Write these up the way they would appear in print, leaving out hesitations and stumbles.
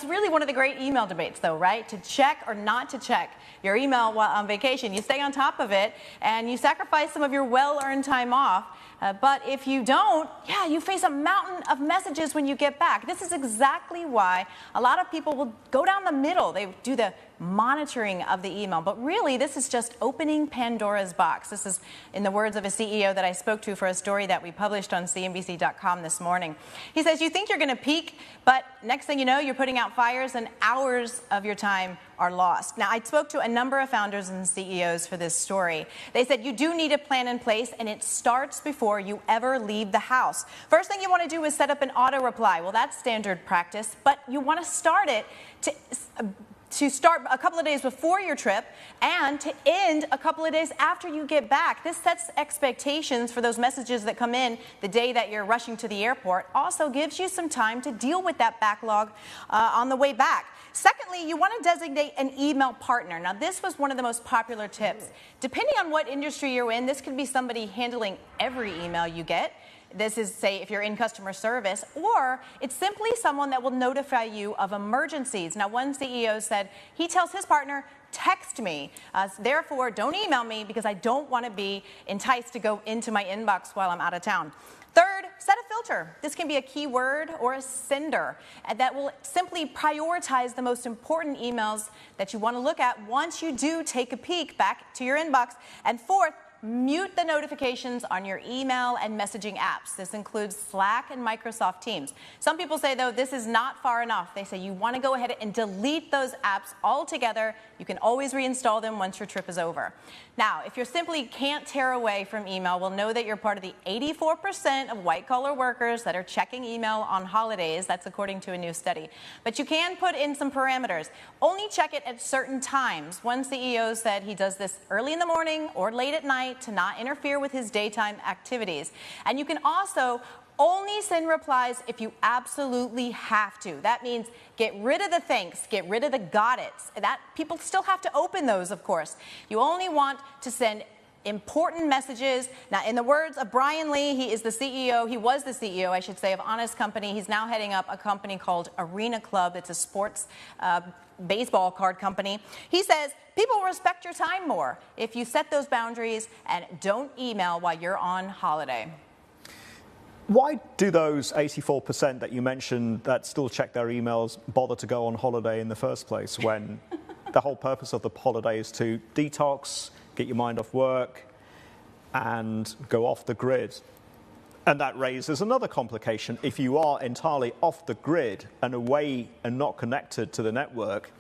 really one of the great email debates, though, right? To check or not to check your email while on vacation. You stay on top of it, and you sacrifice some of your well-earned time off. But if you don't, yeah, you face a mountain of messages when you get back. This is exactly why a lot of people will go down the middle. They do the monitoring of the email. But really, this is just opening Pandora's box. This is in the words of a CEO that I spoke to for a story that we published on CNBC.com this morning. He says, you think you're going to peak, but next thing you know, you're putting out fires and hours of your time are lost. Now, I spoke to a number of founders and CEOs for this story. They said you do need a plan in place, and it starts before you ever leave the house. First thing you want to do is set up an auto reply. Well, that's standard practice, but you want to start it to start a couple of days before your trip and to end a couple of days after you get back. This sets expectations for those messages that come in the day that you're rushing to the airport. Also gives you some time to deal with that backlog on the way back. Secondly, you want to designate an email partner. Now, this was one of the most popular tips. Depending on what industry you're in, this could be somebody handling every email you get. This is, say, if you're in customer service, or it's simply someone that will notify you of emergencies. Now, one CEO said he tells his partner, text me. Therefore, don't email me because I don't want to be enticed to go into my inbox while I'm out of town. Third, set a filter. This can be a keyword or a sender that will simply prioritize the most important emails that you want to look at once you do take a peek back to your inbox. And fourth, mute the notifications on your email and messaging apps. This includes Slack and Microsoft Teams. Some people say, though, this is not far enough. They say you want to go ahead and delete those apps altogether. You can always reinstall them once your trip is over. Now, if you simply can't tear away from email, we'll know that you're part of the 84% of white-collar workers that are checking email on holidays. That's according to a new study. But you can put in some parameters. Only check it at certain times. One CEO said he does this early in the morning or late at night to not interfere with his daytime activities. And you can also only send replies if you absolutely have to. That means get rid of the thanks, get rid of the got it's. That people still have to open those, of course. You only want to send important messages. Now, in the words of Brian Lee, he was the CEO, I should say, of Honest Company. He's now heading up a company called Arena Club. It's a sports baseball card company. He says, people will respect your time more if you set those boundaries and don't email while you're on holiday. Why do those 84% that you mentioned that still check their emails bother to go on holiday in the first place when the whole purpose of the holiday is to detox, get your mind off work, and go off the grid? And that raises another complication. If you are entirely off the grid and away and not connected to the network,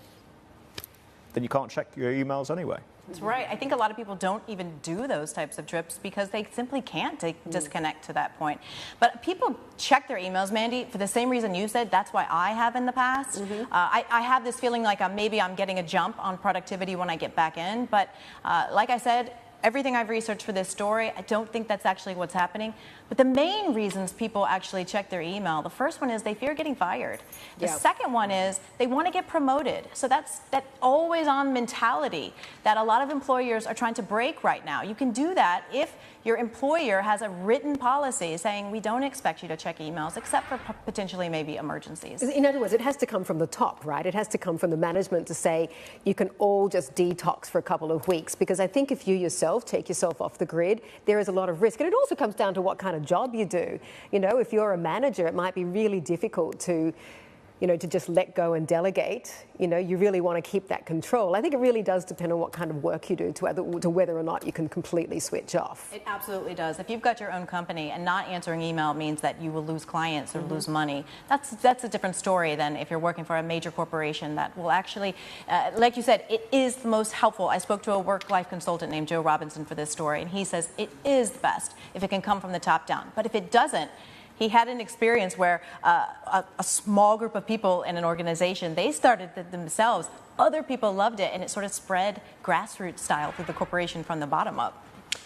then you can't check your emails anyway. That's right. I think a lot of people don't even do those types of trips because they simply can't disconnect to that point. But people check their emails, Mandy, for the same reason you said. That's why I have in the past. I have this feeling like maybe I'm getting a jump on productivity when I get back in. But like I said, everything I've researched for this story, I don't think that's actually what's happening. But the main reasons people actually check their email, the first one is they fear getting fired. The second one is they want to get promoted. So that's that always-on mentality that a lot of employers are trying to break right now. You can do that if your employer has a written policy saying we don't expect you to check emails except for potentially maybe emergencies. In other words, it has to come from the top, right? It has to come from the management to say you can all just detox for a couple of weeks, because I think if you yourself take yourself off the grid, there is a lot of risk. And it also comes down to what kind of job you do. You know, if you're a manager, it might be really difficult to to just let go and delegate. You really want to keep that control. I think it really does depend on what kind of work you do to whether or not you can completely switch off. It absolutely does. If you've got your own company and not answering email means that you will lose clients or lose money, that's a different story than if you're working for a major corporation that will actually, like you said, it is the most helpful. I spoke to a work-life consultant named Joe Robinson for this story, and he says it is the best if it can come from the top down. But if it doesn't, he had an experience where a small group of people in an organization, they started it themselves. Other people loved it, and it sort of spread grassroots style through the corporation from the bottom up.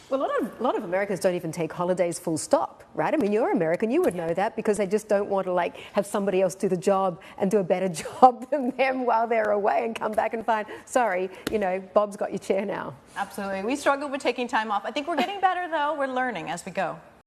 Well, a lot of Americans don't even take holidays full stop, right? I mean, you're American, you would know that, because they just don't want to have somebody else do the job and do a better job than them while they're away and come back and find, sorry, Bob's got your chair now. Absolutely. We struggle with taking time off. I think we're getting better, though. We're learning as we go.